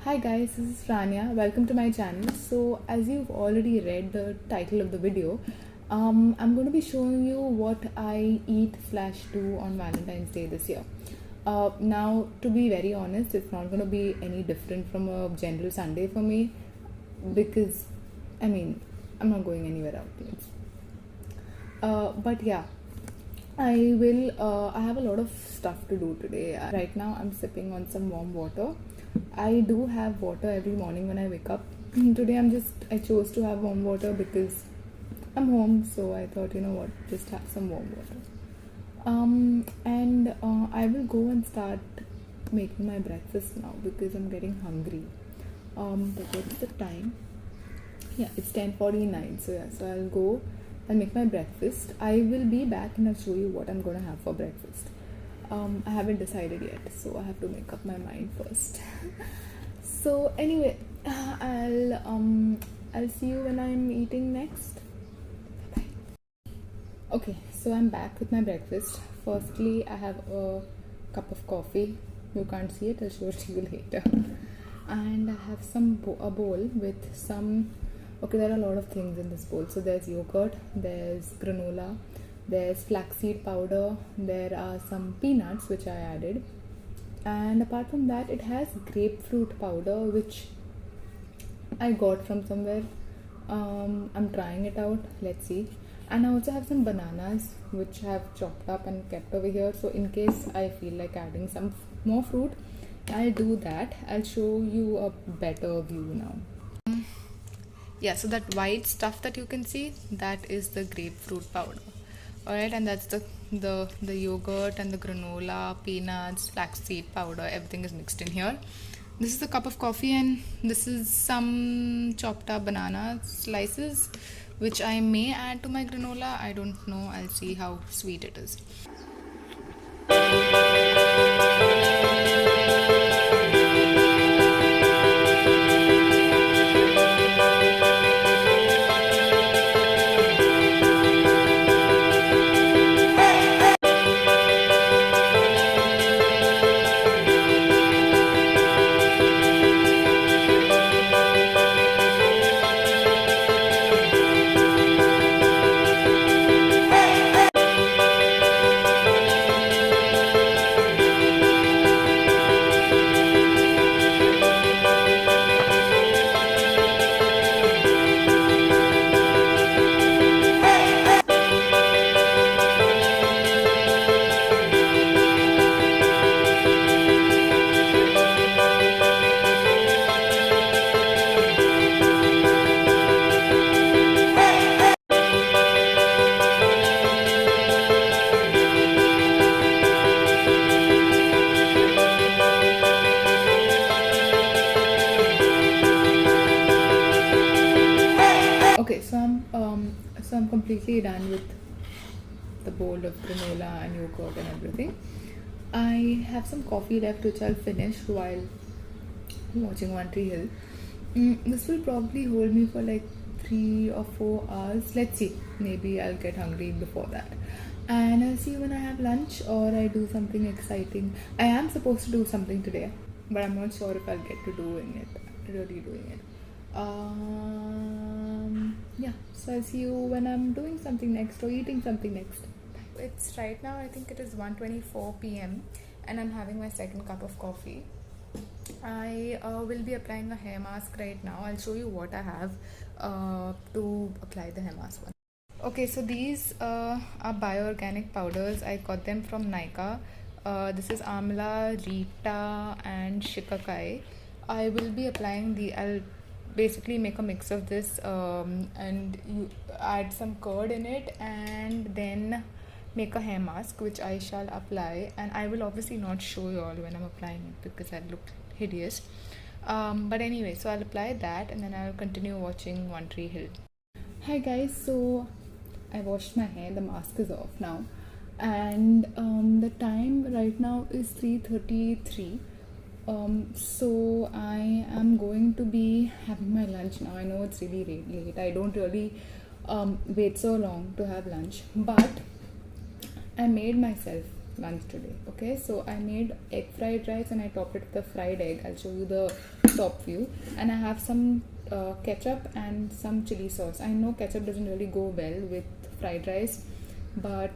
Hi guys, this is Rania. Welcome to my channel. So, as you've already read the title of the video, I'm going to be showing you what I eat slash do on Valentine's Day this year. Now, to be very honest, it's not going to be any different from a general Sunday for me because, I'm not going anywhere out. But yeah, I have a lot of stuff to do today. Right now, I'm sipping on some warm water. I do have water every morning when I wake up. Today, I chose to have warm water because I'm home, so I thought, you know what, just have some warm water. And I will go and start making my breakfast now because I'm getting hungry. But what's the time? Yeah, it's 10:49. So I'll go and make my breakfast. I will be back and I'll show you what I'm gonna have for breakfast. I haven't decided yet, so I have to make up my mind first. So anyway, I'll see you when I'm eating next. Bye. Okay, so I'm back with my breakfast. Firstly, I have a cup of coffee. You can't see it, I'll show it to you later. And I have a bowl with some. Okay, there are a lot of things in this bowl. So there's yogurt, there's granola, there's flaxseed powder, there are some peanuts which I added, and apart from that, it has grapefruit powder which I got from somewhere. I'm trying it out. Let's see. And I also have some bananas which I have chopped up and kept over here. So in case I feel like adding some more fruit, I'll do that. I'll show you a better view now. Yeah, so that white stuff that you can see, that is the grapefruit powder. Alright, and that's the yogurt and the granola, peanuts, flaxseed powder, everything is mixed in here. This is a cup of coffee, and this is some chopped up banana slices which I may add to my granola. I don't know, I'll see how sweet it is. Okay, so I'm completely done with the bowl of granola and yogurt and everything. I have some coffee left which I'll finish while watching One Tree Hill. This will probably hold me for like 3 or 4 hours. Let's see, maybe I'll get hungry before that. And I'll see you when I have lunch or I do something exciting. I am supposed to do something today, but I'm not sure if I'll get to doing it. Yeah, so I'll see you when I'm doing something next or eating something next. It's right now, I think it is 1:24 p.m. and I'm having my second cup of coffee. I will be applying a hair mask right now. I'll show you what I have to apply the hair mask one. Okay, so these are bioorganic powders. I got them from Nykaa. This is Amla, Rita and Shikakai. I will be applying I'll basically make a mix of this and you add some curd in it and then make a hair mask which I shall apply, and I will obviously not show you all when I'm applying it because I look hideous. But anyway, so I'll apply that and then I'll continue watching One Tree Hill. Hi guys, so I washed my hair, the mask is off now, and the time right now is 3:33. So I am going to be having my lunch now. I know it's really late. I don't really wait so long to have lunch, but I made myself lunch today. Okay, so I made egg fried rice and I topped it with a fried egg. I'll show you the top view. And I have some ketchup and some chili sauce. I know ketchup doesn't really go well with fried rice, but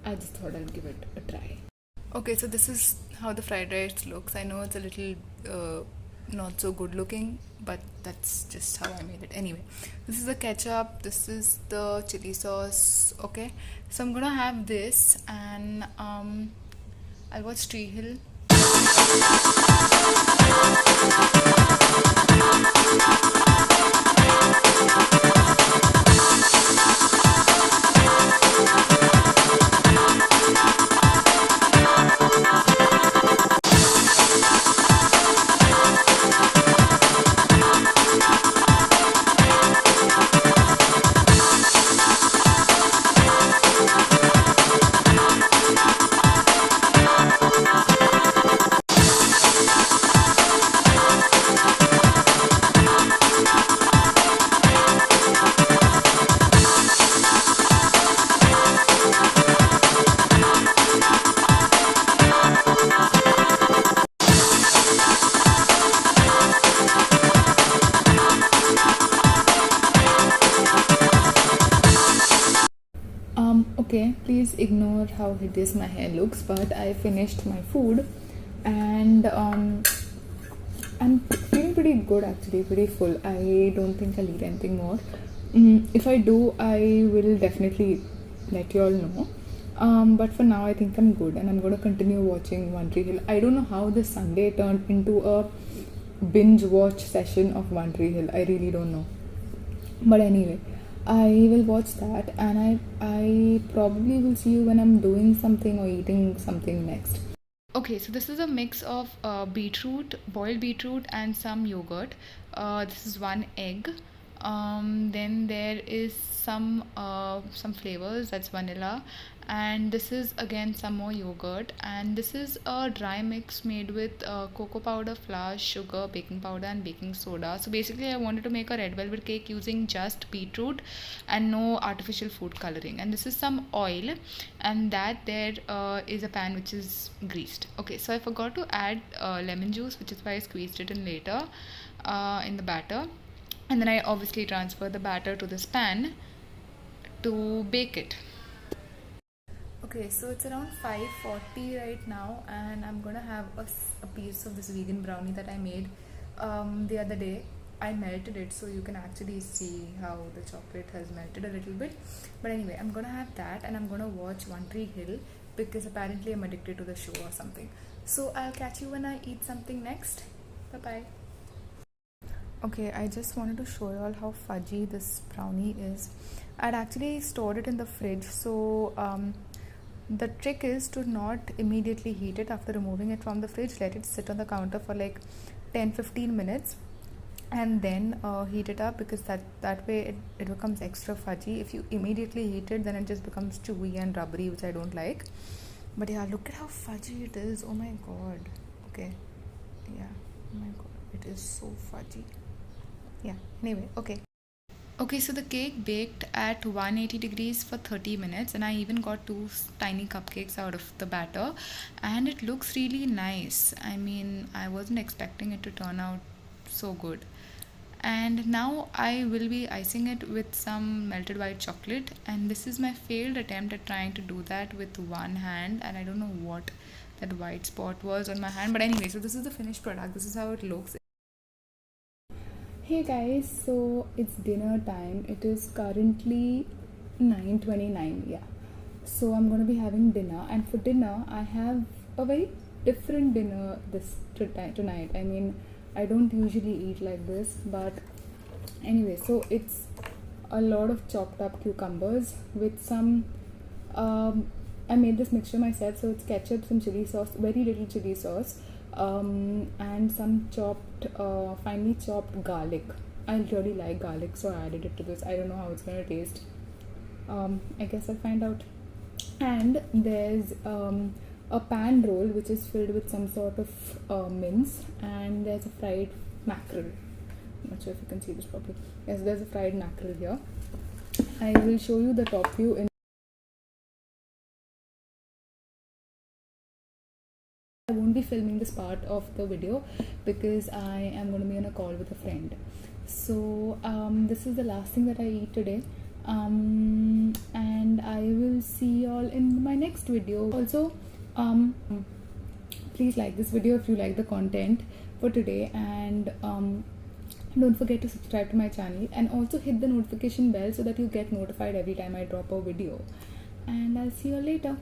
I just thought I'll give it a try. Okay, so this is how the fried rice looks. I know it's a little not so good looking, but that's just how I made it. Anyway, this is the ketchup, this is the chili sauce. Okay, so I'm gonna have this, and I'll watch Tree Hill. Okay, please ignore how hideous my hair looks, but I finished my food, and I'm feeling pretty good actually, pretty full. I don't think I'll eat anything more. If I do, I will definitely let you all know. But for now, I think I'm good, and I'm going to continue watching One Tree Hill. I don't know how this Sunday turned into a binge watch session of One Tree Hill. I really don't know. But anyway, I will watch that, and I probably will see you when I'm doing something or eating something next. Okay, so this is a mix of beetroot, boiled beetroot, and some yogurt. This is one egg. Then there is some flavors, that's vanilla, and this is again some more yogurt, and this is a dry mix made with cocoa powder, flour, sugar, baking powder, and baking soda. So basically I wanted to make a red velvet cake using just beetroot and no artificial food coloring. And this is some oil, and that there is a pan which is greased. Okay, so I forgot to add lemon juice, which is why I squeezed it in later in the batter. And then I obviously transfer the batter to this pan to bake it. Okay, so it's around 5:40 right now, and I'm gonna have a piece of this vegan brownie that I made the other day. I melted it so you can actually see how the chocolate has melted a little bit. But anyway, I'm gonna have that, and I'm gonna watch One Tree Hill because apparently I'm addicted to the show or something. So I'll catch you when I eat something next. Bye bye. Okay, I just wanted to show you all how fudgy this brownie is. I'd actually stored it in the fridge, so the trick is to not immediately heat it after removing it from the fridge. Let it sit on the counter for like 10-15 minutes and then heat it up, because that way it becomes extra fudgy. If you immediately heat it, then it just becomes chewy and rubbery, which I don't like. But yeah, look at how fudgy it is. Oh my god. Okay, yeah, oh my god, it is so fudgy. Yeah, anyway, okay, so the cake baked at 180 degrees for 30 minutes, and I even got two tiny cupcakes out of the batter, and it looks really nice. I mean, I wasn't expecting it to turn out so good. And now I will be icing it with some melted white chocolate, and this is my failed attempt at trying to do that with one hand, and I don't know what that white spot was on my hand. But anyway, so this is the finished product. This is how it looks. Hey guys, so it's dinner time. It is currently 9:29. Yeah, so I'm gonna be having dinner, and for dinner I have a very different dinner tonight. I mean, I don't usually eat like this, but anyway, so it's a lot of chopped up cucumbers with some I made this mixture myself, so it's ketchup, some chili sauce, very little chili sauce, and some finely chopped garlic. I really like garlic, so I added it to this. I don't know how it's gonna taste. I guess I'll find out. And there's a pan roll which is filled with some sort of mince, and there's a fried mackerel. I'm not sure if you can see this properly. Yes, there's a fried mackerel here. I will show you the top view in won't be filming this part of the video because I am going to be on a call with a friend. So this is the last thing that I eat today, and I will see y'all in my next video. Also, please like this video if you like the content for today, and don't forget to subscribe to my channel, and also hit the notification bell so that you get notified every time I drop a video. And I'll see you all later.